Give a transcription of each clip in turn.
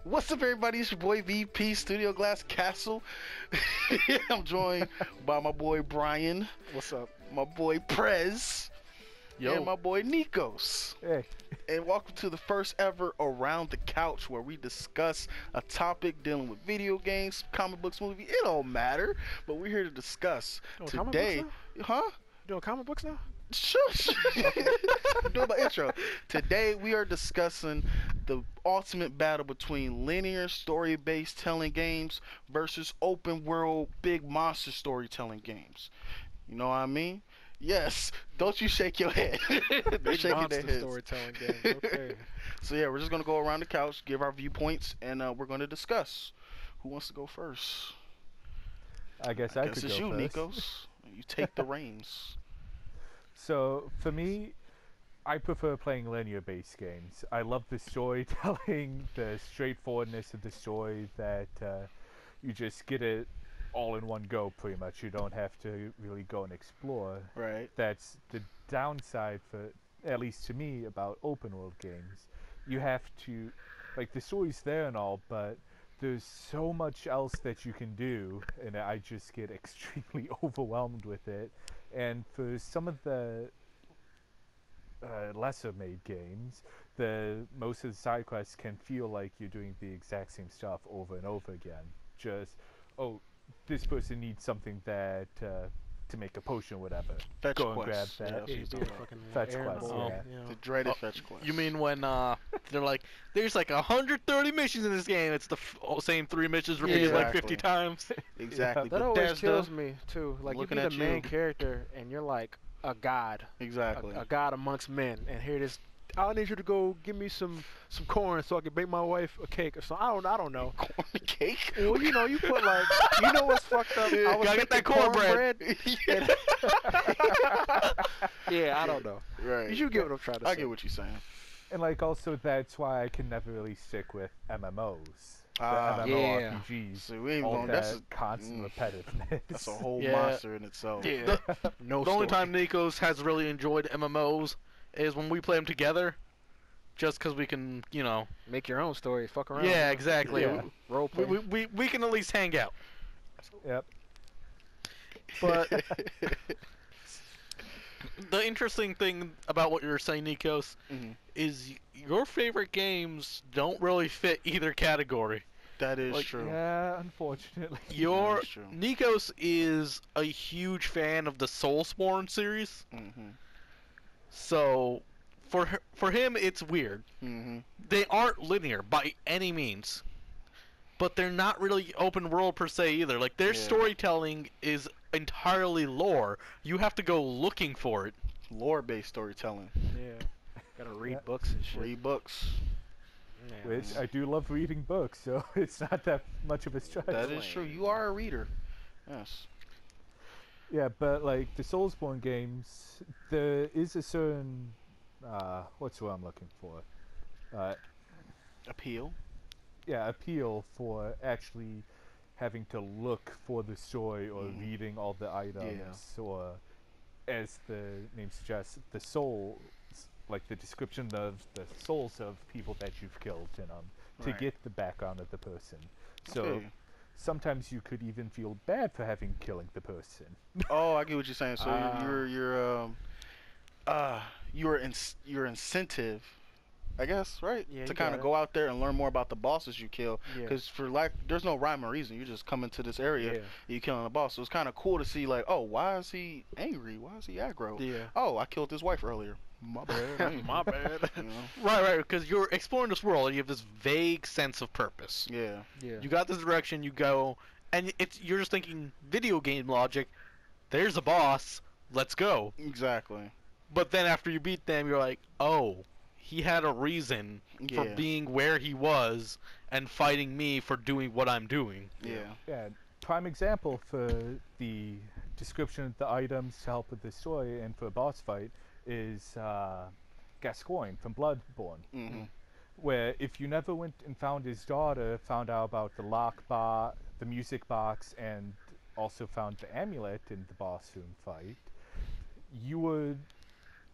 What's up, everybody? It's your boy VP Studio Glass Castle. I'm joined by my boy Brian, What's up? my boy Prez, Yo. and my boy Nikos. Hey. And welcome to the first ever Around the Couch, where we discuss a topic dealing with video games, comic books, movie. It don't matter, but we're here to discuss Doing comic today. books Huh? You doing comic books now? Shush. I'm doing my intro. Today we are discussing the ultimate battle between linear story-based telling games versus open world big monster storytelling games. You know what I mean? Yes. Don't you shake your head. They're Big shaking monster their heads. storytelling game. Okay. So yeah, we're just gonna go around the couch, give our viewpoints, and we're gonna discuss. Who wants to go first? I guess I Guess could it's go you, first. Nikos. You take the reins. So for me, I prefer playing linear-based games. I love the storytelling, the straightforwardness of the story, that you just get it all in one go pretty much. You don't have to really go and explore. Right. That's the downside for, at least to me, about open world games. You have to, like, the story's there and all, but there's so much else that you can do, and I just get extremely overwhelmed with it. And for some of the lesser made games, most of the side quests can feel like you're doing the exact same stuff over and over again. Just, oh, this person needs something that to make a potion or whatever. Fetch Go and quest. grab that. Yeah, Yeah, you so be a fucking Fetch errand quest, boy, yeah. you know. the dreaded Oh, fetch quest. You mean when they're like, there's like 130 missions in this game. It's the same 3 missions repeated like 50 Exactly. times. Exactly. That always Bethesda, kills me too. Like you looking be the at main you. character and you're like a god, Exactly. a god amongst men, and here this. I need you to go give me some corn so I can bake my wife a cake or something. I don't know. Corn cake. Well, you know, you put like, you know what's fucked up? I was Gotta get that thinking cornbread. Yeah, I don't know. Right. You get what I'm trying to say. I get what you're saying. And like also that's why I can never really stick with MMOs. Ah, The MMORPGs. So we ain't all going. that That's constant repetitiveness. that's a whole Yeah. monster in itself. Yeah. No The only story. time Nikos has really enjoyed MMOs is when we play them together. Just because we can, you know. Make your own story. Fuck around. Yeah, exactly. Yeah. Role play. We can at least hang out. Yep. But the interesting thing about what you're saying, Nikos, Mhm. is your favorite games don't really fit either category. That is Like, true. Yeah, unfortunately. Your That's true. Nikos is a huge fan of the Soulsborne series, Mhm. so for him it's weird. Mhm. They aren't linear by any means, but they're not really open world per se either. Like their Yeah. storytelling is entirely lore. You have to go looking for it. Lore-based storytelling. Yeah. Gotta read Yeah. books and shit. Read books. Yeah. Which I do love reading books, so it's not that much of a stretch. That is true. You are a reader. Yes. Yeah, but like the Soulsborne games, there is a certain what's what I'm looking for? Appeal. Yeah, appeal for actually having to look for the story or Mhm. reading all the items or, as the name suggests, the soul, like the description of the souls of people that you've killed in them to Right. get the background of the person. So Okay. sometimes you could even feel bad for having killing the person. Oh, I get what you're saying. So Ah. your incentive, I guess, right? Yeah, to you kind got of it. go out there and learn more about the bosses you kill. Yeah. Because there's no rhyme or reason. You just come into this area, Yeah. and you killing a boss. So it's kind of cool to see, like, oh, why is he angry? Why is he aggro? Yeah. Oh, I killed his wife earlier. My bad. I ain't- My bad. You know? Right, because you're exploring this world and you have this vague sense of purpose. Yeah. Yeah. You got this direction, you go, and you're just thinking video game logic. There's a boss, let's go. Exactly. But then after you beat them, you're like, oh, he had a reason for Yeah. being where he was and fighting me for doing what I'm doing. Yeah. Yeah, prime example for the description of the items to help with the story and for a boss fight is Gascoigne from Bloodborne, Mhm. where if you never went and found his daughter, found out about the lock box, the music box, and also found the amulet in the boss room fight, you would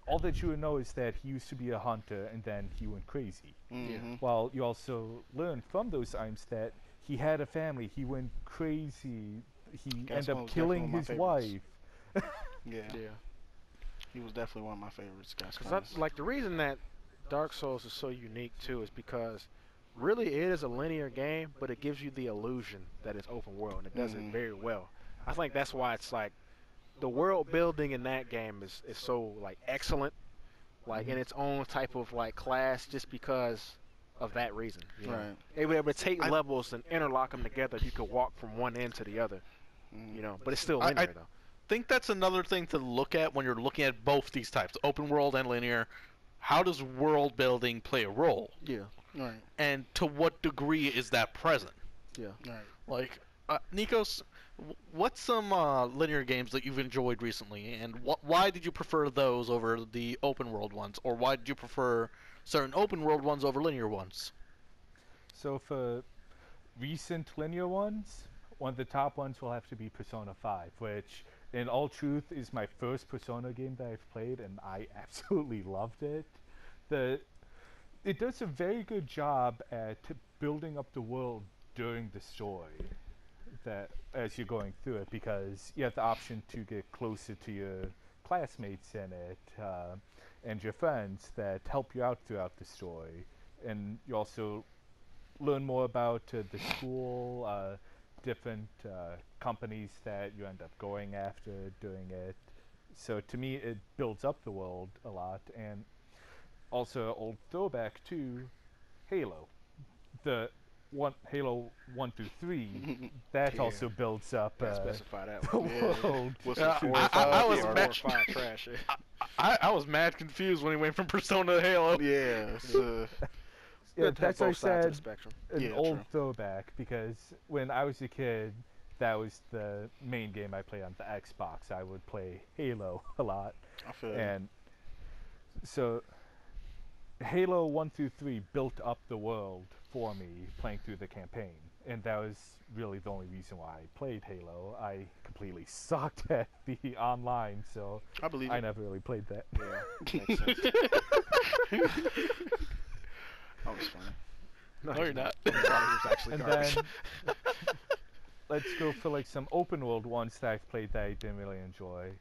all that you would know is that he used to be a hunter and then he went crazy. Mm-hmm. While you also learn from those items that he had a family, he went crazy, he That's ended one up was killing definitely his one of my favorites. wife. Yeah. Yeah. He was definitely one of my favorites. Because like the reason that Dark Souls is so unique too is because really it is a linear game, but it gives you the illusion that it's open world, and it does it very well. I think that's why it's like the world building in that game is so like excellent, like in its own type of like class, just because of that reason. You know? Right. They were able to take levels and interlock them together. You could walk from one end to the other, you know, but it's still linear though. think that's another thing to look at when you're looking at both these types, open world and linear. How does world building play a role? Yeah. Right. And to what degree is that present? Yeah. Right. Like, Nikos, what's some linear games that you've enjoyed recently, and why did you prefer those over the open world ones, or why did you prefer certain open world ones over linear ones? So for recent linear ones, one of the top ones will have to be Persona 5, which in all truth is my first Persona game that I've played, and I absolutely loved it. It does a very good job at building up the world during the story, that as you're going through it, because you have the option to get closer to your classmates in it and your friends that help you out throughout the story, and you also learn more about the school, different companies that you end up going after doing it. So to me, it builds up the world a lot, and also old throwback to Halo. The Halo 1 through 3, that Yeah. also builds up Gotta specify that the one. world. What's Yeah, it, 4 I- or 5? I was Yeah, mad- 4 or 5 trash. I was mad confused when he went from Persona to Halo. Yeah. It's, Yeah, Good to have that's why I both sides of said the spectrum. an Yeah, old true. throwback, because when I was a kid, that was the main game I played on the Xbox. I would play Halo a lot, I feel and so Halo 1 through 3 built up the world for me playing through the campaign, and that was really the only reason why I played Halo. I completely sucked at the online, so I believe I it. never really played that. Yeah, makes sense. That was funny. No, you're not. He was actually And garbage. then let's go for like some open world ones that I've played that I didn't really enjoy.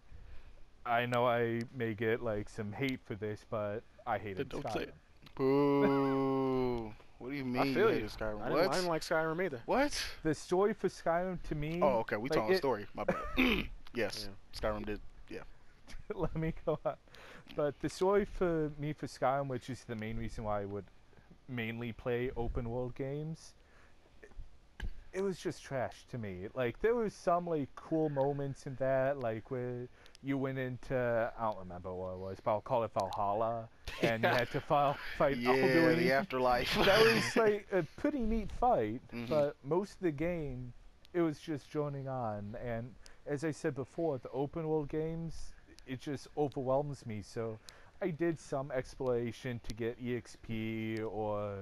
I know I may get like some hate for this, but I hated Don't say Skyrim. it. Boo. What do you mean I feel you. hated Skyrim? I What? didn't like Skyrim either. What? The story for Skyrim to me. Oh, okay. We like, talking it- story. My bad. Yes. Skyrim did. Let me go on. But the story for me for Skyrim, which is the main reason why I would mainly play open world games, it was just trash to me. Like there was some like cool moments in that, like where you went into, I don't remember what it was, but I'll call it Valhalla, and you had to fight Yeah, Alduin. the afterlife. That was like a pretty neat fight, Mhm. but most of the game, it was just droning on. And as I said before, the open world games, it just overwhelms me. So I did some exploration to get EXP or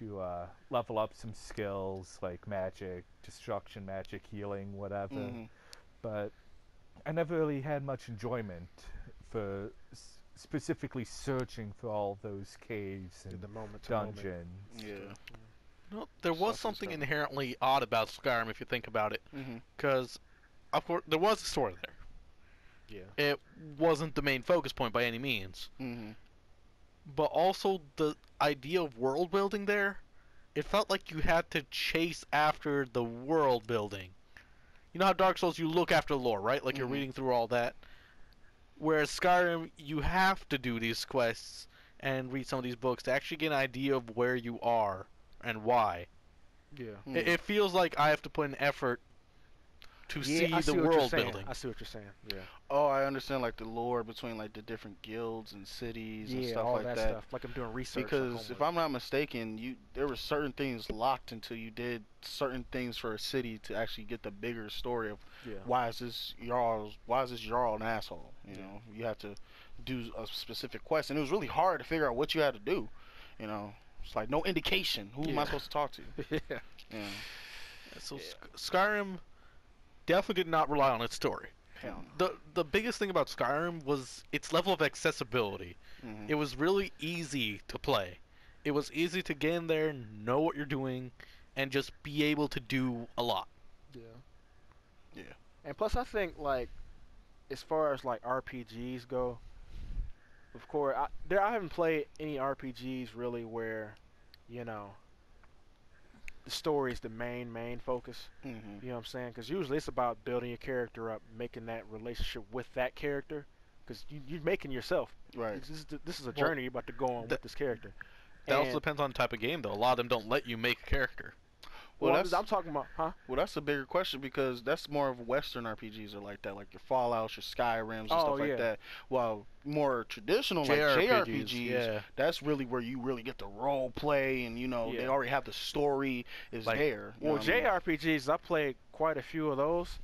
to level up some skills like magic, destruction, magic, healing, whatever. Mhm. But I never really had much enjoyment for specifically searching for all those caves and The moment to moment. dungeons. Yeah. No, there was Sucks something and stuff. inherently odd about Skyrim if you think about it, Mhm. because of course there was a story there. Yeah. It wasn't the main focus point by any means, Mhm. but also the idea of world building there, it felt like you had to chase after the world building. You know how Dark Souls you look after lore, right? Like you're Mhm. reading through all that. Whereas Skyrim, you have to do these quests and read some of these books to actually get an idea of where you are and why. Yeah. Mhm. It feels like I have to put an effort to see I the what you're world saying. building. I see what you're saying. Yeah. Oh, I understand like the lore between like the different guilds and cities and Yeah, stuff all like that, stuff. Like I'm doing research. like Because if homework. I'm not mistaken, there were certain things locked until you did certain things for a city to actually get the bigger story of Yeah. why is this jarl an asshole? You know, you have to do a specific quest, and it was really hard to figure out what you had to do. You know, it's like no indication. Who am I Yeah. supposed to talk to? Yeah. Yeah. So Skyrim definitely did not rely on its story. Hell no. the biggest thing about Skyrim was its level of accessibility. Mhm. It was really easy to play. It was easy to get in there, know what you're doing, and just be able to do a lot. Yeah. Yeah. And plus, I think like, as far as like RPGs go, of course, I haven't played any RPGs really where, you know, the story is the main focus. Mhm. You know what I'm saying? Because usually it's about building your character up, making that relationship with that character. Because you're making yourself. Right. This is a Well, journey you're about to go on with this character. That also And- depends on the type of game, though. A lot of them don't let you make a character. Well, Well, that's I'm talking about, huh? well, that's a bigger question because that's more of Western RPGs are like that, like your Fallout's, your Skyrims, and Oh, stuff like yeah. that. While more traditional like JRPGs, JRPGs, yeah. that's really where you really get to role play, and you know they Yeah. already have the story is Like- there. You know Well, what I mean? JRPGs, I played quite a few of those.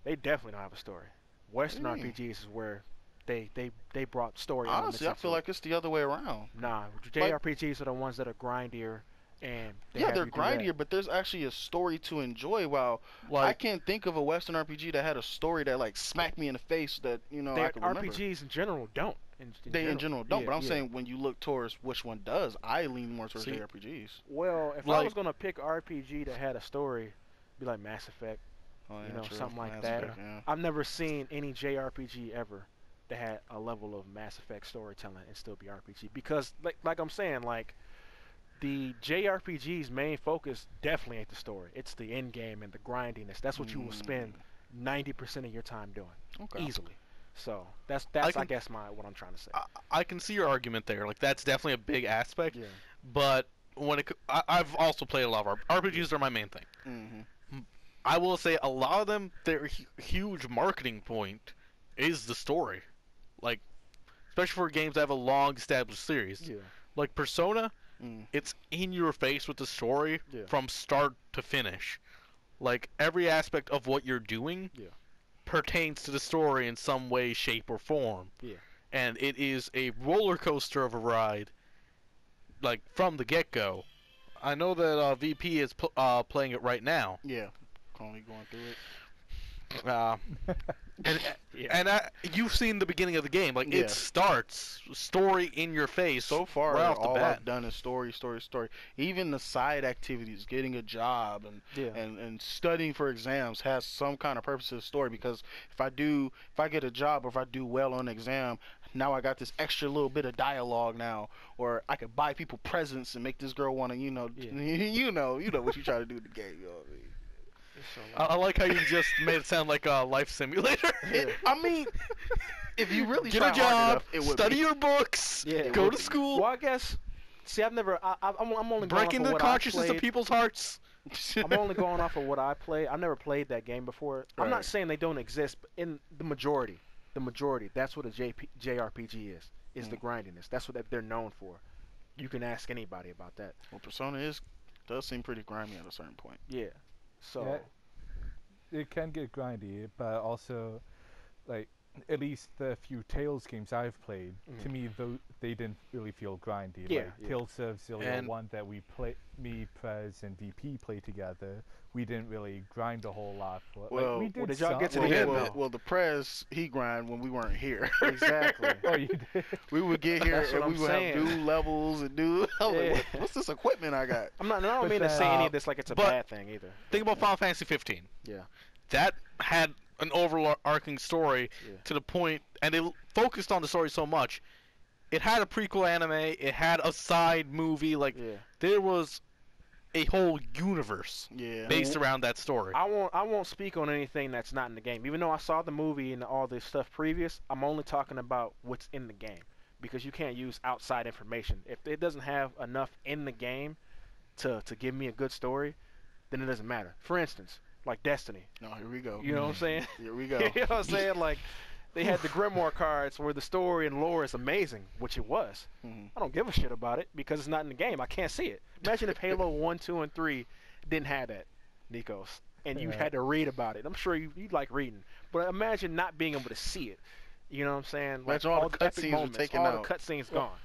They definitely don't have a story. Western Mm. RPGs is where they brought story elements Honestly, I into feel it. like it's the other way around. Nah, JRPGs are the ones that are grindier and they Yeah, have they're you do that. grindier, but there's actually a story to enjoy. While I Like, can't think of a Western RPG that had a story that like smacked me in the face that I They- could remember. RPGs in general don't. They in general don't, Yeah, but I'm yeah. saying when you look towards which one does, I lean more towards See- JRPGs. Well, if I Like- was gonna pick RPG that had a story, it'd be like Mass Effect. Oh, You know, true. something like Mass that. Effect, yeah. I've never seen any JRPG ever that had a level of Mass Effect storytelling and still be RPG. Because, like I'm saying, like the JRPG's main focus definitely ain't the story. It's the end game and the grindiness. That's what you will spend 90% of your time doing Okay. easily. So that's I I guess what I'm trying to say. I can see your argument there. Like, that's definitely a big aspect. Yeah. But when I've also played a lot of RPGs. Are my main thing. Mm-hmm. I will say a lot of them, their huge marketing point is the story. Like, especially for games that have a long established series. Yeah. Like Persona, Mm. it's in your face with the story Yeah. from start to finish. Like, every aspect of what you're doing Yeah. pertains to the story in some way, shape, or form. Yeah. And it is a roller coaster of a ride, like, from the get-go. I know that VP is playing it right now. Yeah. Currently going through it. And Yeah. you've seen the beginning of the game. Like, Yeah. it starts story in your face. So far, right off the all bat. I've done is story. Even the side activities, getting a job and Yeah. and studying for exams has some kind of purpose to the story. Because if I get a job or if I do well on an exam, now I got this extra little bit of dialogue now, or I could buy people presents and make this girl want to, Yeah. you know what you try to do in the game. You know what I mean? So, I like how you just made it sound like a life simulator. I mean, if you really Get try a hard job, enough, it would study be. your books, Yeah, it go would to be. school, well, I guess. See, I'm only going break off into of the what consciousness I of people's hearts. I'm only going off of what I play. I've never played that game before. I'm Right. not saying they don't exist, but in the majority, that's what a JRPG is the grindiness. That's what they're known for. You can ask anybody about that. Well, Persona does seem pretty grimy at a certain point. Yeah. So. Yeah. It can get grindy, but also, like, at least the few Tales games I've played, to me, they didn't really feel grindy. Yeah, Like yeah. Tales of Xillia, And- one that me, Prez, and VP played together, we didn't really grind a whole lot for. Well, like, we did did y'all get to some- the end, well, though? well, the press he grind when we weren't here. Exactly. Oh, you did? We would get here That's and what we I'm would saying. have new levels and new. I'm like, Yeah. what's this equipment I got? I don't But mean to then, say any of this like it's a but- bad thing either. Think about Final Fantasy 15. Yeah. That had an overarching story Yeah. to the point, and they focused on the story so much. It had a prequel anime. It had a side movie. Like, Yeah. there was a whole universe Yeah. based around that story. I won't speak on anything that's not in the game. Even though I saw the movie and all this stuff previous, I'm only talking about what's in the game because you can't use outside information. If it doesn't have enough in the game to give me a good story, then it doesn't matter. For instance, like Destiny. No, here we go. You know what I'm saying? Here we go. You know what I'm saying? Like they had the Grimoire cards where the story and lore is amazing, which it was. Mhm. I don't give a shit about it because it's not in the game. I can't see it. Imagine if Halo 1, 2, and 3 didn't have that, Nikos, and you Yeah. had to read about it. I'm sure you'd like reading, but imagine not being able to see it. You know what I'm saying? Imagine all the epic cutscenes were moments, taken all out. the cutscenes gone.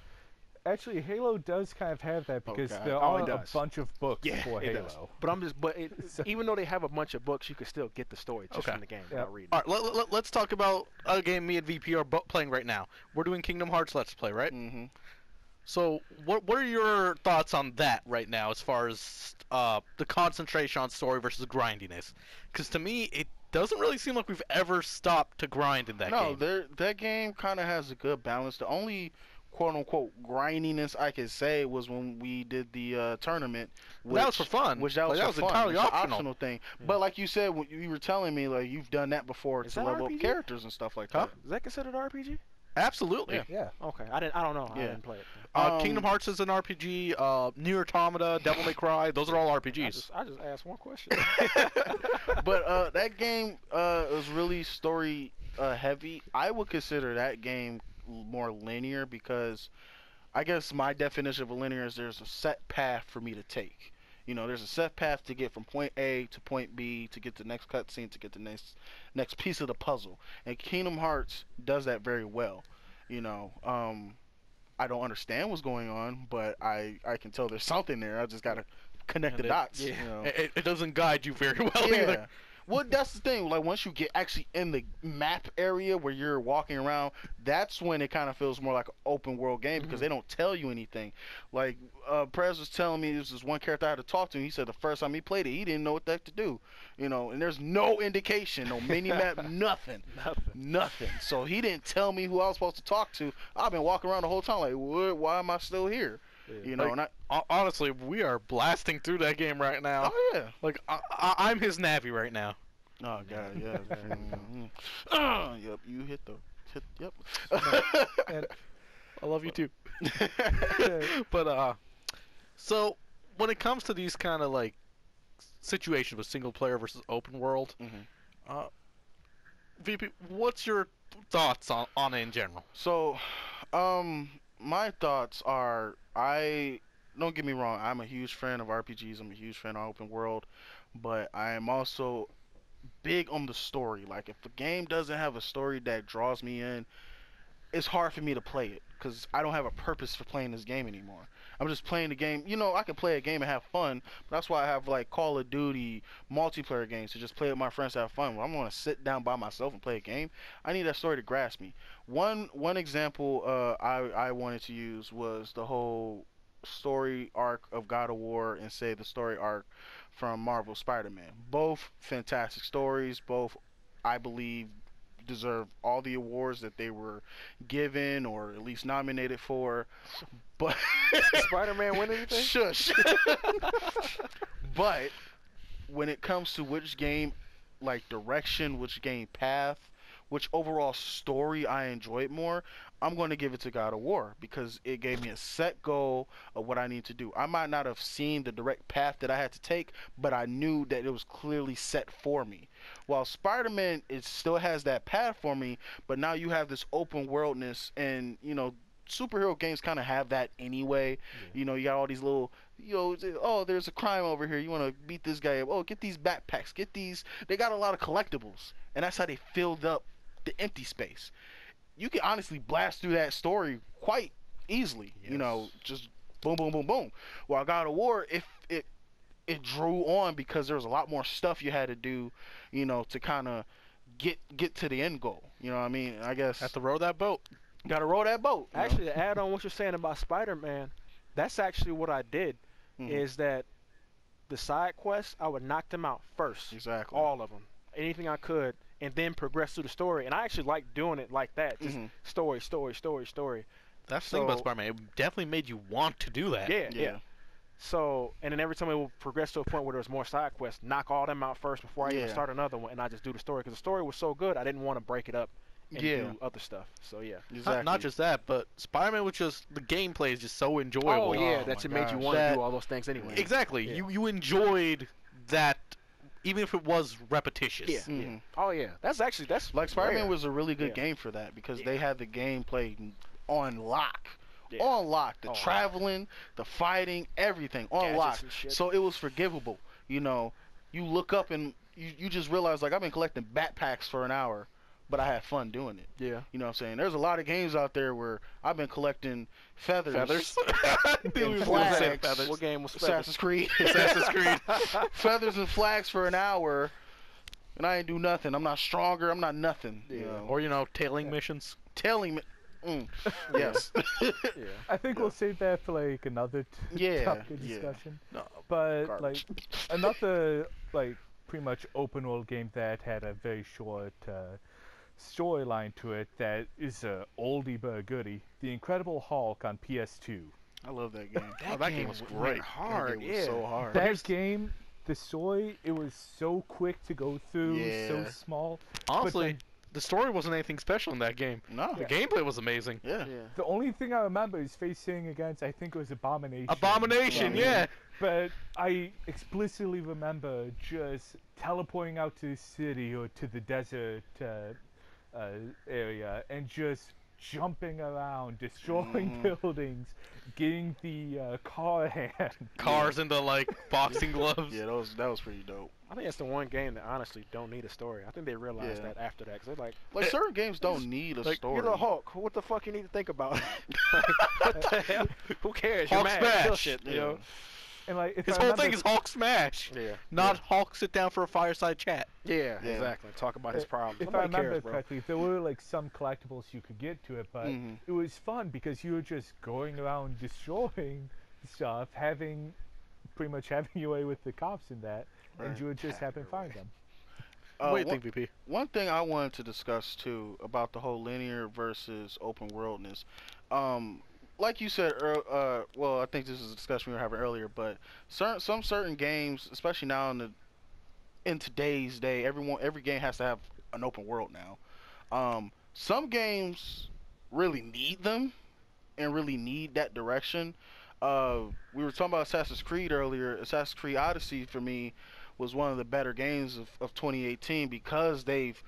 Actually, Halo does kind of have that because God. there Oh, it are a does. bunch of books Yeah, for it Halo. does. But even though they have a bunch of books, you can still get the story just Okay. from the game Yeah. without reading. All right, let's talk about a game me and VP are playing right now. We're doing Kingdom Hearts Let's Play, right? Mm-hmm. So, what are your thoughts on that right now, as far as the concentration on story versus grindiness? Because to me, it doesn't really seem like we've ever stopped to grind in that No, game. that game kind of has a good balance. The only quote unquote grindiness I could say was when we did the tournament. But that was for fun. Which that was Like, for that was fun. entirely It's an optional. optional thing. Yeah. But like you said, when you were telling me like you've done that before Is to that level up RPG? characters and stuff like Huh? that. Is that considered RPG? Absolutely. Yeah. Yeah. Okay, I don't know. I Yeah. didn't play it. Kingdom Hearts is an RPG. Nier Automata, Devil May Cry, those are all RPGs. I just asked one question. But that game was really story heavy. I would consider that game more linear because I guess my definition of a linear is there's a set path for me to take. You know, there's a set path to get from point A to point B to get the next cutscene to get the next piece of the puzzle. And Kingdom Hearts does that very well. You know, I don't understand what's going on, but I can tell there's something there. I just gotta connect And the dots. yeah. You know? It doesn't guide you very well Yeah. either. Well, that's the thing. Like once you get actually in the map area where you're walking around, that's when it kind of feels more like an open world game because they don't tell you anything. Like Prez was telling me this one character I had to talk to. And he said the first time he played it, he didn't know what the heck to do. You know, and there's no indication, no mini map, nothing. Nothing. So he didn't tell me who I was supposed to talk to. I've been walking around the whole time like, what? Why am I still here? Yeah. You know, Like, and honestly, we are blasting through that game right now. oh yeah. Like I'm his Navi right now. Oh god, yeah. Yep, you hit. Yep. And I love you too. uh, But so when it comes to these kind of like situations with single player versus open world, Mhm. VP, what's your thoughts on it in general? So, my thoughts are, don't get me wrong, I'm a huge fan of RPGs, I'm a huge fan of open world, but I am also big on the story. Like, if the game doesn't have a story that draws me in, it's hard for me to play it, because I don't have a purpose for playing this game anymore. I'm just playing the game. You know, I can play a game and have fun, but that's why I have, like, Call of Duty multiplayer games to just play with my friends to have fun. When I'm going to sit down by myself and play a game, I need that story to grasp me. One example I wanted to use was the whole story arc of God of War and say the story arc from Marvel Spider-Man. Both fantastic stories. Both, I believe, deserve all the awards that they were given or at least nominated for. But Spider-Man win anything? Shush. But when it comes to which game, like direction, which game path, which overall story I enjoyed more, I'm going to give it to God of War because it gave me a set goal of what I need to do. I might not have seen the direct path that I had to take, but I knew that it was clearly set for me. While Spider-Man, it still has that path for me, but now you have this open worldness, and you know, superhero games kind of have that anyway. Yeah. You know, you got all these little, you know, oh, there's a crime over here. You want to beat this guy up. Oh, get these backpacks. Get these. They got a lot of collectibles, and that's how they filled up the empty space. You can honestly blast through that story quite easily. You know, just boom, boom, boom, boom. While God of War, if it drew on because there was a lot more stuff you had to do, you know, to kind of get to the end goal. You know what I mean? I guess Have to row that boat. got to row that boat. you know? Actually, to add on what you're saying about Spider-Man, that's actually what I did. Mhm. Is that the side quests? I would knock them out first, Exactly. all of them, anything I could, and then progress through the story. And I actually like doing it like that, just Mhm. story, story, story, story. That's the thing about So- Spider-Man. It definitely made you want to do that. Yeah, Yeah. yeah. So, and then every time it will progress to a point where there's more side quests, knock all them out first before I even Yeah. start another one, and I just do the story because the story was so good I didn't want to break it up and Yeah. do other stuff. So yeah. Exactly. Not just that, but Spider-Man was just the gameplay is just so enjoyable. Oh yeah, Oh that my it made you gosh. want to That- do all those things anyway. Exactly. Yeah. You enjoyed that, even if it was repetitious. Yeah. Mhm. Oh yeah, that's Like Spider-Man rare. was a really good Yeah. game for that because Yeah. they had the gameplay on lock. Yeah. On lock. The Oh, traveling, the fighting, everything on Gadgets lock. and shit. So it was forgivable. You know, you look up and you just realize like I've been collecting backpacks for an hour. but I had fun doing it. Yeah. You know what I'm saying? There's a lot of games out there where I've been collecting feathers. And flags. What game was Feathers? Assassin's Creed. Assassin's Creed. Feathers and flags for an hour, and I ain't do nothing. I'm not stronger. I'm not nothing. You Yeah. know? Or tailing missions. Telling me. Yes. Yeah. I think we'll save that for like another Yeah, topic of yeah. discussion. No, But Garbage. like another like pretty much open world game that had a very short storyline to it that is a oldie but a goodie. The Incredible Hulk on PS2. I love that game. that game was went great. hard. That game was Yeah. so hard. That game, the story, it was so quick to go through, so Yeah. small. Honestly, then- the story wasn't anything special in that game. No. The gameplay was amazing. Yeah. Yeah. The only thing I remember is facing against, I think it was Abomination. Abomination, yeah. But I explicitly remember just teleporting out to the city or to the desert area and just jumping around, destroying buildings, getting the car hand. Cars into like boxing gloves. Yeah, that was pretty dope. I think that's the one game that honestly don't need a story. I think they realized Yeah. that after that, cause they're like, Like certain games don't need a like story. you're the Hulk. What the fuck you need to think about? Like, what the hell? Who cares? You're Hulk mad. smash. Kill shit. You Yeah. know? And like, if His I whole remember, thing is Hulk smash, Yeah. not Hulk sit down for a fireside chat. Yeah. Yeah. Exactly. Talk about his problems. if I Nobody remember cares, bro. correctly, there were like some collectibles you could get to it, but Mhm. it was fun because you were just going around destroying stuff, pretty much having your way with the cops in that, and Right. you would just Having having your fun way. them. What do you one, think, VP? one thing I wanted to discuss too about the whole linear versus open worldness. Like you said, well, I think this is a discussion we were having earlier, but certain games, especially now in today's day, every game has to have an open world now. Some games really need them and really need that direction. We were talking about Assassin's Creed earlier. Assassin's Creed Odyssey for me was one of the better games of 2018 because they've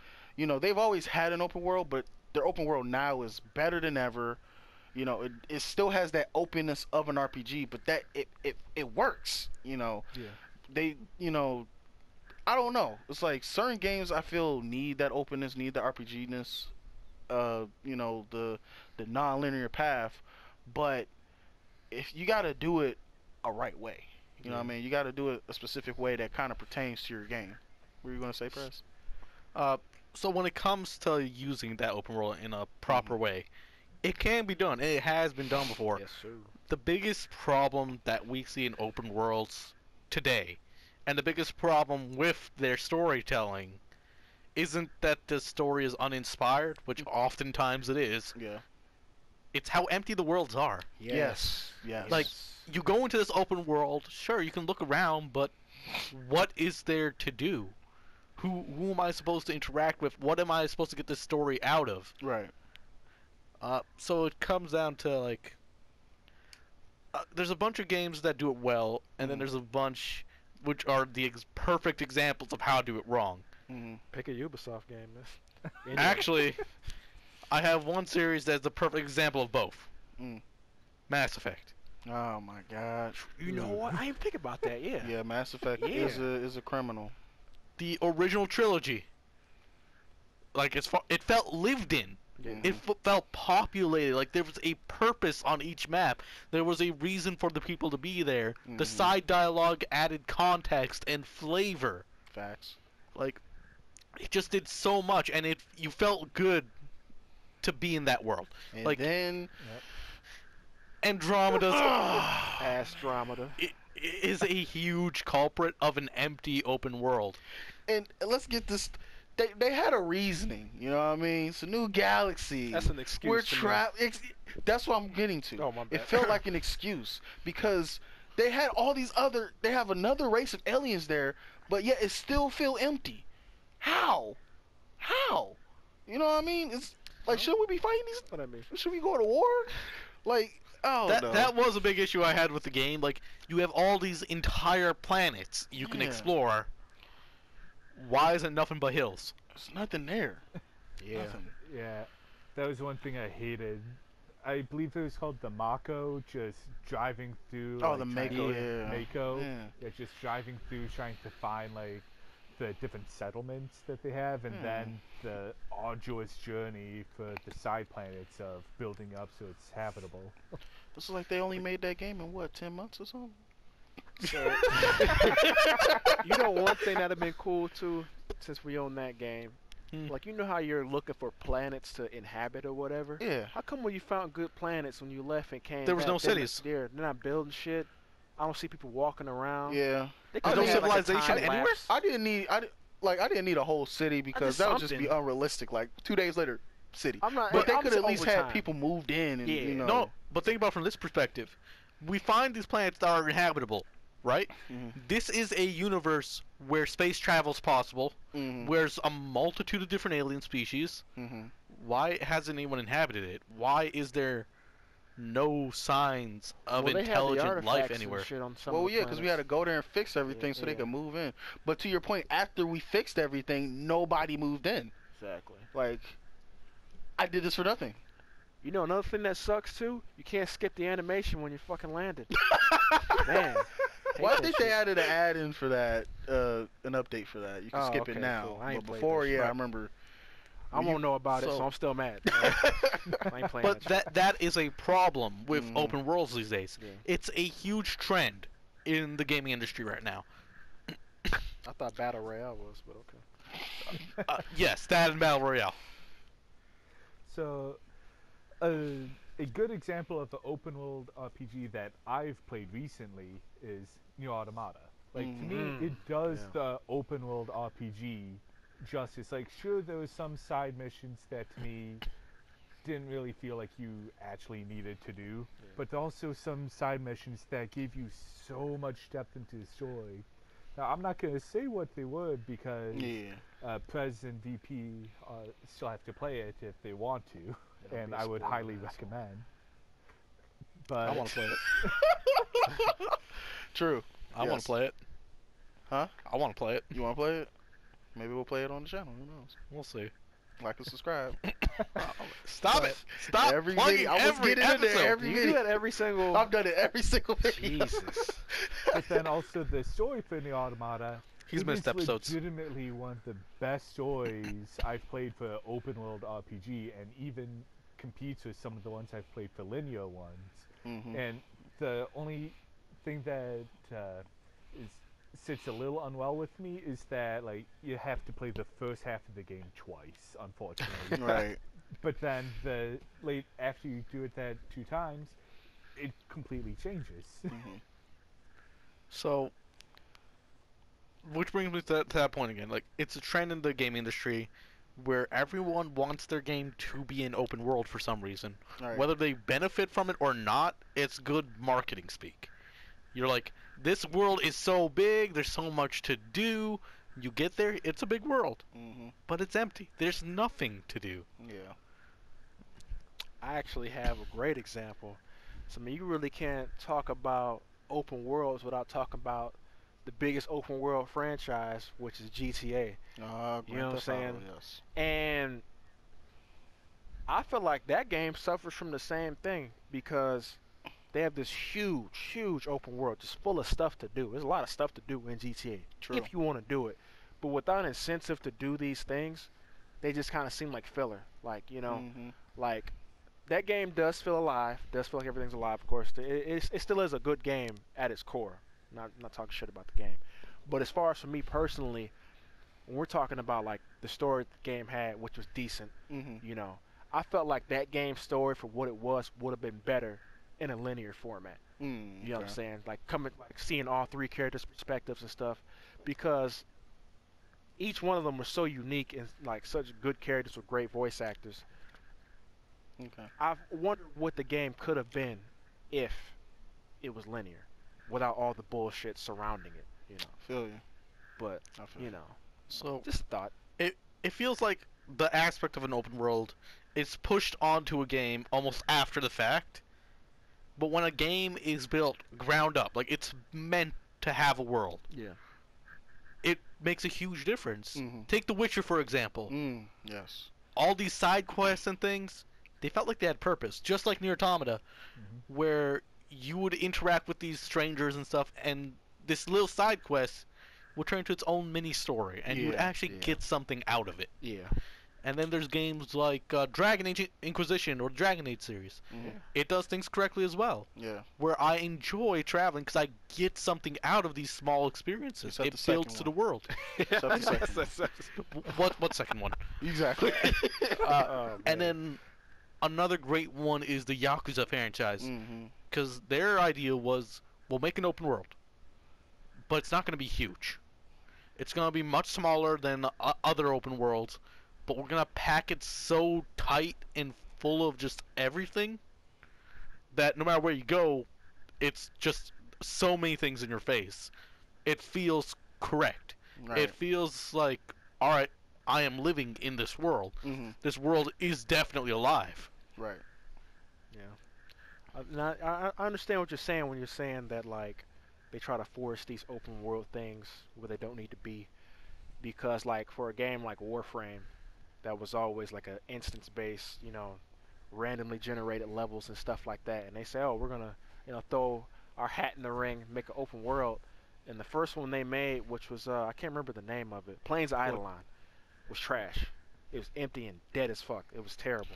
always had an open world, but their open world now is better than ever. It still has that openness of an RPG, but that it works. Yeah. They I don't know. It's like certain games I feel need that openness, need the RPG-ness, the non-linear path, but if you got to do it a right way. You know what I mean? You got to do it a specific way that kind of pertains to your game. What were you going to say, Press? So when it comes to using that open world in a proper Mm-hmm. way, it can be done. And it has been done before. Yes, sir. The biggest problem that we see in open worlds today, and the biggest problem with their storytelling, isn't that the story is uninspired, which oftentimes it is. Yeah. It's how empty the worlds are. Yes. Like, you go into this open world, sure, you can look around, but what is there to do? Who am I supposed to interact with? What am I supposed to get this story out of? Right. So it comes down to, like, there's a bunch of games that do it well, and then there's a bunch which are the perfect examples of how to do it wrong. Mm-hmm. Pick a Ubisoft game. Man. Actually, I have one series that's the perfect example of both. Mm. Mass Effect. Oh my God. You know what? I didn't think about that. Yeah. Yeah, Mass Effect Yeah. is a criminal. The original trilogy. Like, it felt lived in. Yeah. It felt populated. Like, there was a purpose on each map. There was a reason for the people to be there. The Mhm. side dialogue added context and flavor. Facts. Like, it just did so much, and you felt good to be in that world. And Like- then Andromeda's Astromeda. is a huge culprit of an empty open world. and let's get this. They had a reasoning, you know what I mean? It's a new galaxy. That's an excuse. We're to me. trapped. That's what I'm getting to. Oh, my It bad. felt like an excuse because they had all these other. They have another race of aliens there, but yet it still feel empty. How? You know what I mean? It's like, should we be fighting these? What I mean. Should we go to war? Like, oh no. That was a big issue I had with the game. Like, you have all these entire planets you can Yeah. explore. Why is it nothing but hills? There's nothing there. Yeah. Nothing. Yeah, that was one thing I hated. I believe it was called the Mako, just driving through. Oh, like, the trying to Mako, get yeah. Mako. Yeah. Yeah, just driving through, trying to find like the different settlements that they have, and then the arduous journey for the side planets of building up so it's habitable. It's like they only made that game in what, 10 months or something? So, you know, one thing that'd have been cool too, since we own that game, like you know how you're looking for planets to inhabit or whatever. Yeah. How come when you found good planets when you left and came, There was back, no cities. They're not building shit. I don't see people walking around. Yeah. They There's could've no had, like, a civilization time anywhere? lapse. I didn't need a whole city because just that would just be something. unrealistic. Like 2 days later, city. I'm not. But they I'm could just at least over have time. people moved in and Yeah. you know. No, but think about it from this perspective. We find these planets that are inhabitable, right? Mhm. This is a universe where space travel is possible, Mhm. where there's a multitude of different alien species. Mhm. Why hasn't anyone inhabited it? Why is there no signs of Well, they had the intelligent life artifacts and anywhere? shit on some Well, of the yeah, because we had to planets. go there and fix everything so they yeah. could move in. But to your point, after we fixed everything, nobody moved in. Exactly. Like, I did this for nothing. You know another thing that sucks too? You can't skip the animation when you fucking landed. Man. hate Well, I that think they shit. added an add-in for that, an update for that. You can Oh, skip okay, it now. cool. I ain't But played before, this, yeah, I but- remember. I won't know about it, so- so I'm still mad. I ain't playing But that shit. that is a problem with Mhm. open worlds these days. Yeah. It's a huge trend in the gaming industry right now. I thought Battle Royale was, but okay. Yes, that and Battle Royale. So, a good example of an open world RPG that I've played recently is New Automata. Like, to me, it does Yeah. the open world RPG justice. Like, sure, there was some side missions that to me didn't really feel like you actually needed to do, but also some side missions that gave you so much depth into the story. Now, I'm not going to say what they were because Yeah. Prez and VP still have to play it if they want to, Don't and be a I would spoiler, highly asshole. recommend. But I want to play it. True. I want Yes. to play it. Huh? I want to play it. You want to play it? Maybe we'll play it on the channel. Who knows? We'll see. Like and subscribe. Stop it! Stop Every plugging video- I was every getting in there episode. every You video. do that every single. I've done it every single video. Jesus. but then also the story for the Automata. He's it missed is episodes. legitimately one of the best stories I've played for an open world RPG, and even competes with some of the ones I've played for linear ones. Mhm. And the only thing that sits a little unwell with me is that like you have to play the first half of the game twice, unfortunately. Right. But then after you do it that 2 times, it completely changes. Mhm. So, which brings me to that point again. Like, it's a trend in the gaming industry where everyone wants their game to be an open world for some reason. Right. Whether they benefit from it or not, it's good marketing speak. You're like, this world is so big, there's so much to do. You get there, it's a big world, Mhm. but it's empty. There's nothing to do. Yeah. I actually have a great example. So, I mean, you really can't talk about open worlds without talking about the biggest open world franchise, which is GTA. Grand You know what I'm Theft Auto, saying? Yes. And I feel like that game suffers from the same thing because they have this huge open world just full of stuff to do. There's a lot of stuff to do in GTA True. if you want to do it. But without an incentive to do these things, they just kind of seem like filler. Like, you know, Mhm. like that game does feel alive, does feel like everything's alive, of course. It still is a good game at its core. Not talking shit about the game. But as far as for me personally, when we're talking about like the story the game had, which was decent, Mhm. you know, I felt like that game's story for what it was would have been better in a linear format. Mm, You know what I'm okay. saying? Like seeing all 3 characters' perspectives and stuff, because each one of them was so unique and like such good characters with great voice actors. Okay. I've wondered what the game could have been if it was linear, without all the bullshit surrounding it. You know, Feel you. but I feel you know, So, just a thought. it feels like the aspect of an open world is pushed onto a game almost after the fact. But when a game is built ground up, like it's meant to have a world, Yeah. it makes a huge difference. Mhm. Take The Witcher for example. Yes. All these side quests and things, they felt like they had purpose, just like Nier Automata, where you would interact with these strangers and stuff, and this little side quest would turn into its own mini story, and you would Yeah, actually yeah. get something out of it. Yeah. And then there's games like Dragon Age Inquisition or Dragon Age series. Mhm. It does things correctly as well, Yeah. where I enjoy traveling because I get something out of these small experiences. Except It the second builds to one. the world. Except the second one. What second one? Exactly. Oh, And man. then another great one is the Yakuza franchise, Mm-hmm. because their idea was, we'll make an open world, but it's not going to be huge. It's going to be much smaller than other open worlds, but we're going to pack it so tight and full of just everything that no matter where you go, it's just so many things in your face. It feels correct. Right. It feels like, all right, I am living in this world. Mm-hmm. This world is definitely alive. Right. Now, I understand what you're saying when you're saying that, like, they try to force these open world things where they don't need to be. Because, like, for a game like Warframe, that was always like an instance-based, randomly generated levels and stuff like that. And they say, oh, we're gonna, throw our hat in the ring, make an open world. And the first one they made, which was I can't remember the name of it, Plains of Eidolon, was trash. It was empty and dead as fuck. It was terrible.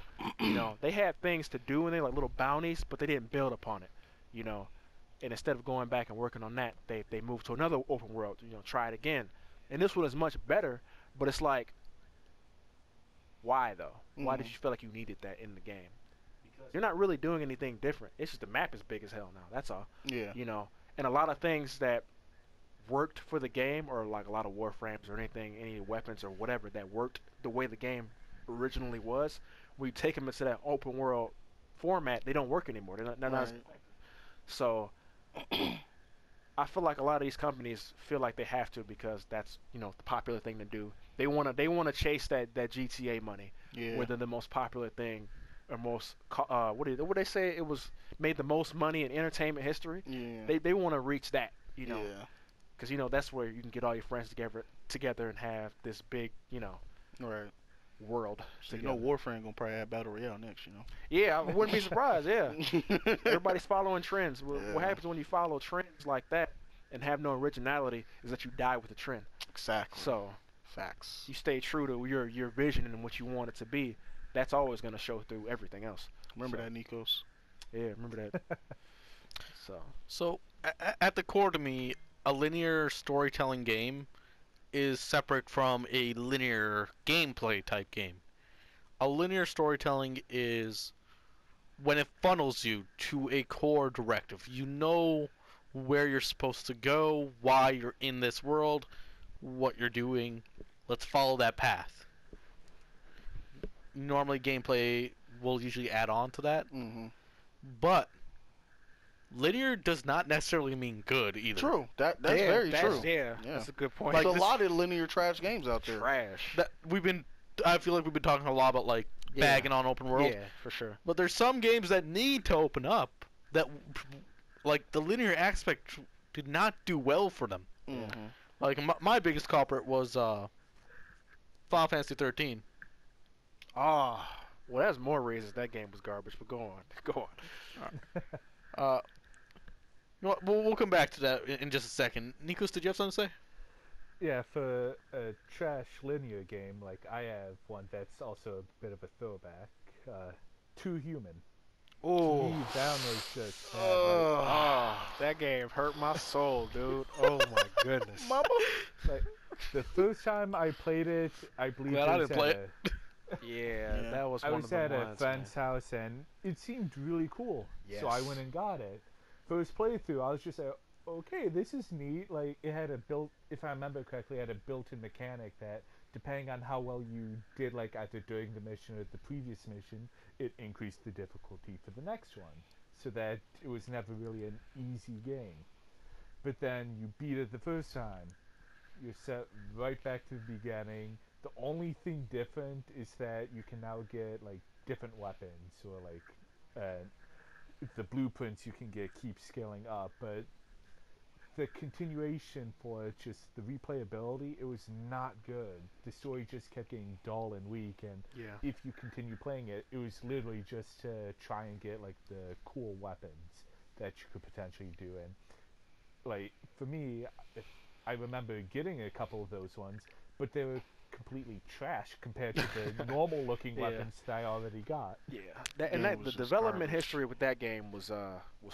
They had things to do and they like little bounties, but they didn't build upon it. And instead of going back and working on that, they moved to another open world. Try it again. And this one is much better, but it's like, why though? Why did you feel like you needed that in the game? You're not really doing anything different. It's just the map is big as hell now. That's all. Yeah. And a lot of things that worked for the game, or like a lot of Warframes or anything, any weapons or whatever that worked the way the game originally was, we take them into that open world format, they don't work anymore. They're not Right. as, so I feel like a lot of these companies feel like they have to because that's the popular thing to do. They wanna chase that GTA money, Yeah. whether the most popular thing or most what they say it was made the most money in entertainment history. Yeah. They want to reach that, Yeah. because that's where you can get all your friends together and have this big Right. world. So together. Warframe gonna probably have Battle Royale next. Yeah, I wouldn't be surprised. Yeah, everybody's following trends. What Yeah. happens when you follow trends like that and have no originality is that you die with the trend. Exactly. So Facts. you stay true to your vision and what you want it to be. That's always going to show through everything else. Remember So- that, Nikos? Yeah, remember that. So, at the core to me, a linear storytelling game is separate from a linear gameplay type game. A linear storytelling is when it funnels you to a core directive. You know where you're supposed to go, why you're in this world, what you're doing. Let's follow that path. Normally, gameplay will usually add on to that, Mm-hmm. but linear does not necessarily mean good either. True. That's Yeah, very true. Yeah, Yeah. that's a good point. There's Like a this- lot of linear trash games out there. Trash. I feel like we've been talking a lot about like Yeah. bagging on open world, Yeah, for sure. but there's some games that need to open up that, like, the linear aspect did not do well for them. Mm-hmm. Like my biggest culprit was Final Fantasy 13. Oh, well, that's more reasons that game was garbage. But go on, go on. You know what, we'll come back to that in just a second. Nikos, did you have something to say? Yeah, for a trash linear game, like I have one that's also a bit of a throwback. Too Human. Oh, That one was just bad, oh, that game hurt my soul, dude. Oh my goodness. Mama. like, the first time I played it, I believe Glad I it was didn't play at Yeah, that was I one was of the at a ones. friend's house and it seemed really cool. So I Yes. went and got it. First playthrough, I was just like, okay, this is neat. Like, it had a built, if I remember correctly, it had a built-in mechanic that, depending on how well you did, like, either during the mission or the previous mission, it increased the difficulty for the next one. So that it was never really an easy game. But then you beat it the first time. You're set right back to the beginning. The only thing different is that you can now get, like, different weapons, or, like, the blueprints you can get keep scaling up, but the continuation for just the replayability, it was not good. The story just kept getting dull and weak, and Yeah. if you continue playing it, it was literally just to try and get like the cool weapons that you could potentially do. And like for me, I remember getting a couple of those ones, but they were completely trash compared to the normal looking Yeah. weapons that I already got. Yeah, Game the was just development garbage. history with that game was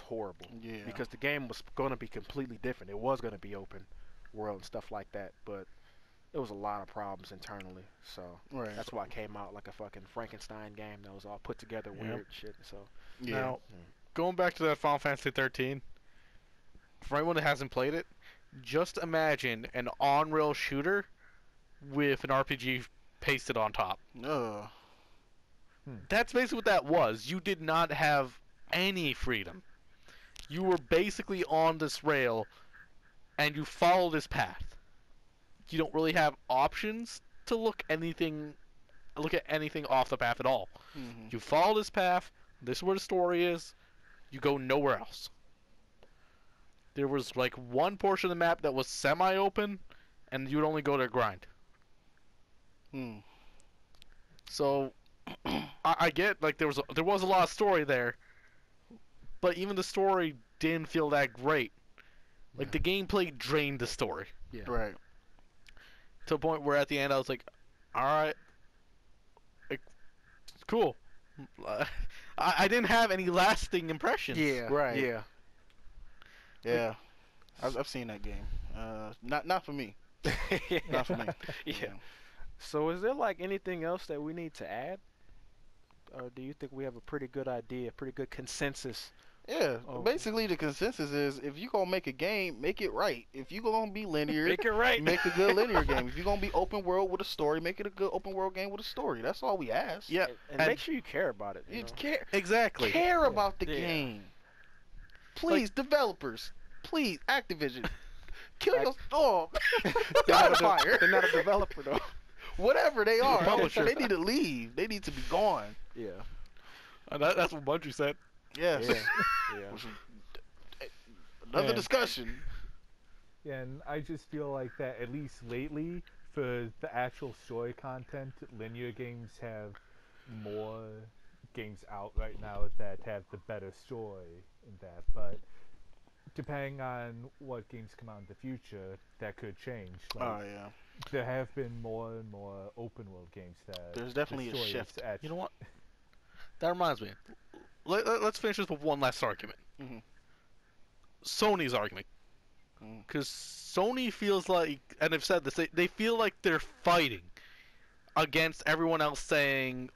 horrible. Yeah. Because the game was going to be completely different. It was going to be open world and stuff like that, but it was a lot of problems internally. So Right. that's why it came out like a fucking Frankenstein game that was all put together Yep. weird shit. So Yeah. Now, going back to that Final Fantasy 13, for anyone that hasn't played it, just imagine an on-rail shooter with an RPG pasted on top. Ugh. That's basically what that was. You did not have any freedom. You were basically on this rail, and you follow this path. You don't really have options to look at anything off the path at all. Mhm. You follow this path. This is where the story is. You go nowhere else. There was like one portion of the map that was semi-open, and you would only go there grind. Hmm. So I get like there was a lot of story there, but even the story didn't feel that great. Like the gameplay drained the story Right. to a point where at the end I was like, all right, like, cool. I didn't have any lasting impressions. yeah, Right. yeah. Yeah. I've seen that game. Not for me. Not for me. Yeah. So is there like anything else that we need to add? Or do you think we have a pretty good idea, pretty good consensus? Yeah. Oh. Basically, the consensus is if you gonna make a game, make it right. If you gonna be linear, Make it right. make a good linear game. If you're gonna be open world with a story, make it a good open world game with a story. That's all we ask. Yeah, And make sure you care about it. You You know? care exactly. care about the Yeah. game. Please, developers. Please, Activision. Kill your They're, not fire. they're not a developer though. Whatever they are, Publisher. they need to leave. They need to be gone. Yeah. That's what Bungie said. Yes. Yeah. Yeah. Which- Another And- discussion. Yeah, and I just feel like that at least lately, for the actual story content, linear games have more games out right now that have the better story in that. But depending on what games come out in the future, that could change. Like, Oh yeah. there have been more and more open world games that There's definitely a the story shift. is actually, You know what? That reminds me. Let's finish this with one last argument. Mhm. Sony's argument. Mm. Because Sony feels like, and I've said this, they feel like they're fighting against everyone else saying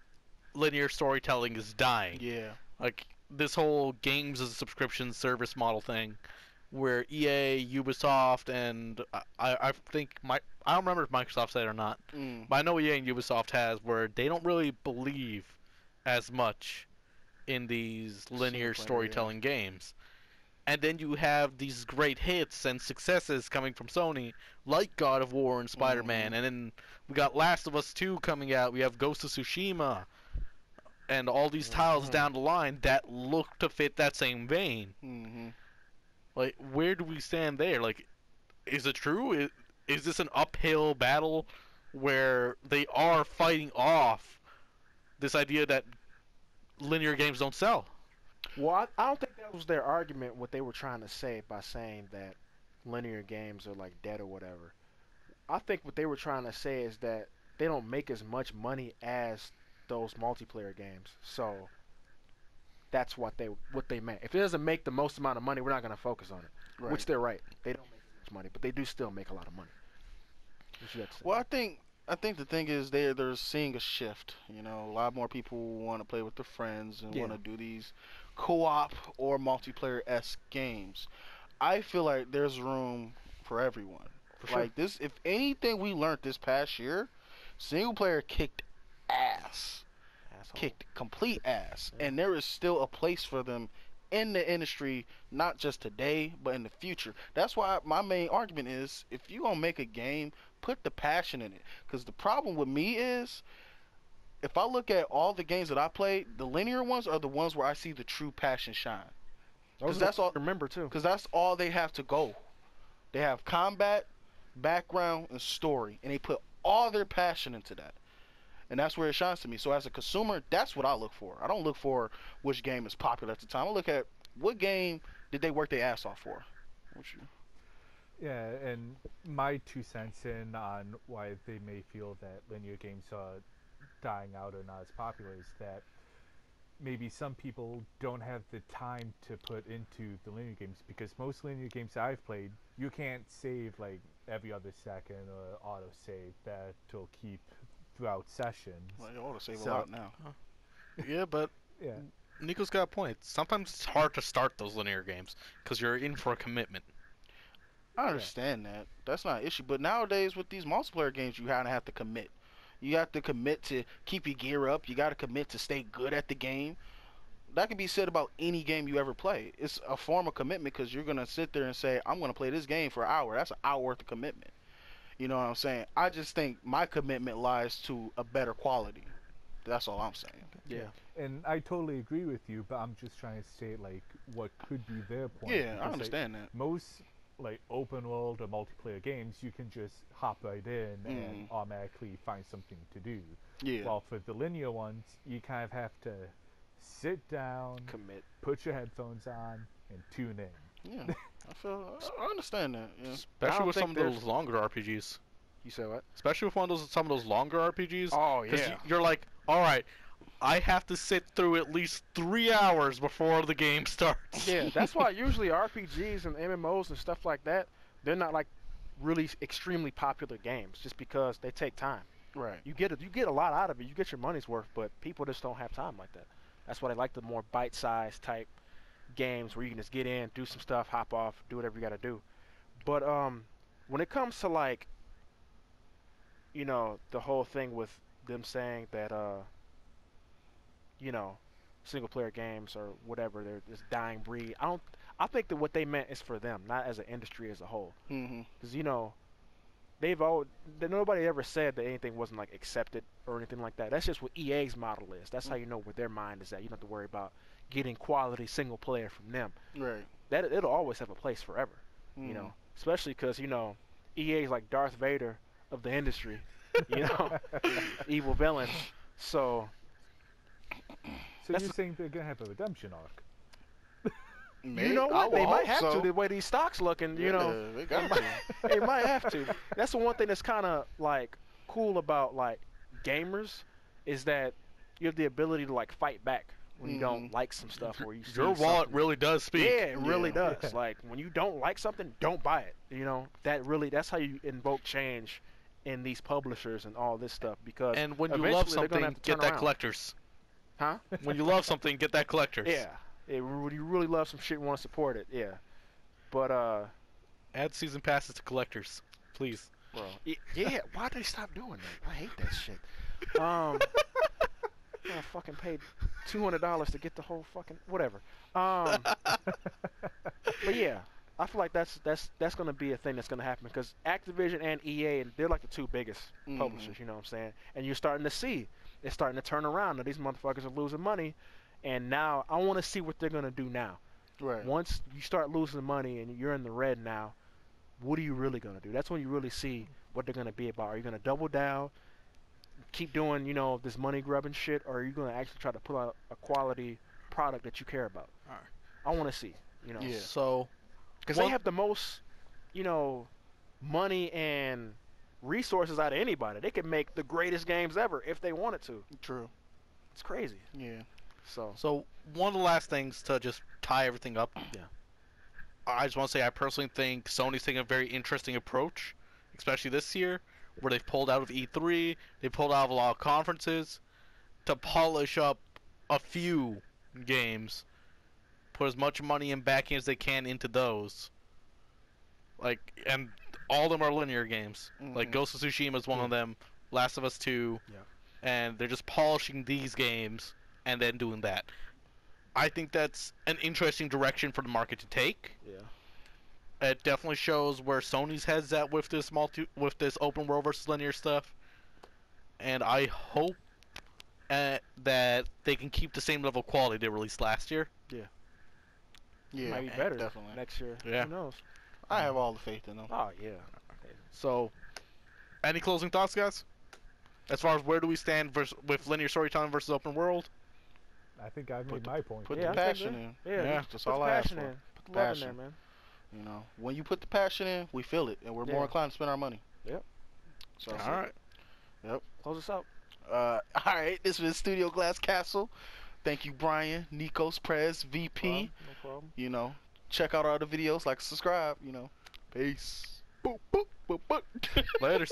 linear storytelling is dying. Yeah. Like this whole games as a subscription service model thing, where EA, Ubisoft, and I think I don't remember if Microsoft said it or not, Mm. but I know EA and Ubisoft has, where they don't really believe as much in these linear Single player, storytelling games. And then you have these great hits and successes coming from Sony, like God of War and Spider-Man, Mhm. and then we got Last of Us 2 coming out. We have Ghost of Tsushima, and all these titles Mhm. down the line that look to fit that same vein. Mm-hmm. Like, where do we stand there? Like, is it true? Is this an uphill battle where they are fighting off this idea that linear games don't sell? Well, I don't think that was their argument. What they were trying to say by saying that linear games are like dead or whatever. I think what they were trying to say is that they don't make as much money as those multiplayer games. So that's what they meant. If it doesn't make the most amount of money, we're not going to focus on it. Right. Which they're right. They don't make as much money, but they do still make a lot of money. What you got to say? Well, I think the thing is they're seeing a shift. You know, a lot more people want to play with their friends and Yeah. want to do these co-op or multiplayer-esque games. I feel like there's room for everyone. For sure. Like this, if anything we learned this past year, single player kicked ass, Asshole. kicked complete ass, Yeah. and there is still a place for them in the industry, not just today, but in the future. That's why my main argument is, if you gonna make a game, put the passion in it. Because the problem with me is, if I look at all the games that I played, the linear ones are the ones where I see the true passion shine. Those that's are- all- Remember too. Because that's all they have to go. They have combat, background, and story, and they put all their passion into that. And that's where it shines to me. So as a consumer, that's what I look for. I don't look for which game is popular at the time. I look at what game did they work their ass off for. What you? Yeah, and my 2 cents in on why they may feel that linear games are dying out or not as popular is that maybe some people don't have the time to put into the linear games, because most linear games I've played, you can't save like every other second or auto save that'll keep throughout sessions. Well, you ought to save a So- lot now. Yeah, but Yeah. Nico's got a point. Sometimes it's hard to start those linear games because you're in for a commitment. I understand that. That's not an issue. But nowadays with these multiplayer games, you kind of have to commit. You have to commit to keep your gear up. You got to commit to stay good at the game. That can be said about any game you ever play. It's a form of commitment because you're going to sit there and say, I'm going to play this game for an hour. That's an hour worth of commitment. You know what I'm saying? I just think my commitment lies to a better quality. That's all I'm saying. Yeah. And I totally agree with you, but I'm just trying to say like what could be their point. Yeah, I because, like, understand that. most like open world or multiplayer games, you can just hop right in and automatically find something to do. Yeah. While for the linear ones, you kind of have to sit down, Commit. put your headphones on, and tune in. Yeah. I understand that. Yeah. I Especially don't with some think of those there's- longer RPGs. You said what? Especially with some of those longer RPGs. Oh Because yeah. you're like, all right, I have to sit through at least 3 hours before the game starts. Yeah, that's why usually RPGs and MMOs and stuff like that, they're not like really extremely popular games just because they take time. Right. You get a lot out of it. You get your money's worth, but people just don't have time like that. That's why they like the more bite-sized type games where you can just get in, do some stuff, hop off, do whatever you got to do. But when it comes to like, you know, the whole thing with them saying that you know, single player games or whatever, they're this dying breed. I think that what they meant is for them, not as an industry as a whole. Mm-hmm. Because you know, nobody ever said that anything wasn't like accepted or anything like that. That's just what EA's model is. That's how you know where their mind is at. You don't have to worry about getting quality single player from them. Right. That it'll always have a place forever. You know, especially because you know, EA's like Darth Vader of the industry. You know, evil villain. So So That's you're saying they're gonna have a redemption arc? you know what? They might have to the way these stocks looking. You know. they got to. They might have to. That's the one thing that's kind of like cool about like gamers is that you have the ability to like fight back when you don't like some stuff or you see Your wallet something. really does speak. Yeah, it really Yeah. does. Like when you don't like something, don't buy it. You know, that's how you invoke change in these publishers and all this stuff because And when you eventually love they're gonna something, have to get turn that around. collectors. Huh? When you love something, get that collectors. Yeah. When you really love some shit and want to support it, yeah. But Add season passes to collectors, please. bro. Yeah, why'd they stop doing that? I hate that shit. I fucking paid $200 to get the whole fucking whatever. But yeah, I feel like that's gonna be a thing that's gonna happen because Activision and EA, and they're like the two biggest publishers. You know what I'm saying? And you're starting to see it's starting to turn around. Now these motherfuckers are losing money, and now I want to see what they're gonna do now. Right. Once you start losing money and you're in the red now, what are you really going to do? That's when you really see what they're going to be about. Are you going to double down, keep doing, you know, this money grubbing shit, or are you going to actually try to put out a quality product that you care about? Alright. I want to see, you know. Yeah. So, Because Well- they have the most, you know, money and resources out of anybody. They could make the greatest games ever if they wanted to. True. It's crazy. Yeah. So, one of the last things to just tie everything up. Yeah. I just want to say I personally think Sony's taking a very interesting approach, especially this year, where they've pulled out of E3, they pulled out of a lot of conferences to polish up a few games, put as much money and backing as they can into those. Like, and all of them are linear games. Like Mhm. Ghost of Tsushima is one of them, Last of Us 2, Yeah. and they're just polishing these games and then doing that. I think that's an interesting direction for the market to take. yeah. It definitely shows where Sony's heads at with this with this open world versus linear stuff, and I hope that they can keep the same level of quality they released last year. Yeah. Might be better Definitely. next year. Yeah. Who knows? I have all the faith in them. Oh, yeah. So, any closing thoughts, guys? As far as where do we stand with linear storytelling versus open world? I think I've made my point. Put Yeah, the I think passion that- in. Yeah, Yeah, that's put all the I ask passion for. in. Put the love in there, Passion. man. You know, when you put the passion in, we feel it, and we're more Yeah. inclined to spend our money. Yep. So, All right. Close us out. all right, this was Studio Glass Castle. Thank you, Brian, Nikos, Prez, VP. No problem. You know, check out our other videos, like, subscribe. You know, peace. Boop, boop, boop, boop. Laters.